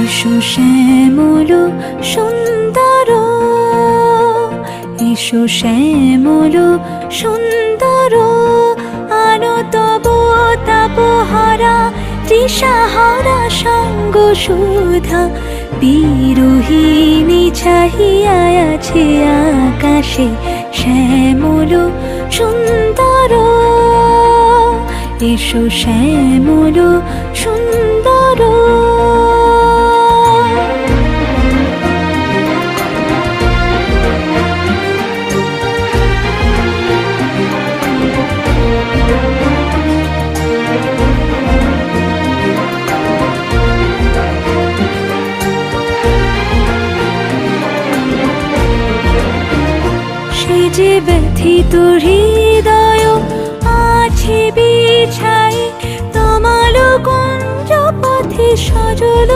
এসো শ্যামল সুন্দর, এসো শ্যামল সুন্দর, আনো তব তাপহারা তৃষাহারা সঙ্গ সুধা। বিরোহিণী চাহিয়া আছে আকাশে শ্যামল সুন্দর, এসো শ্যামল সুন্দর। সে যে ব্যথিত হৃদয় আছে বিছাই, তমাল কুঞ্জ পথে সজল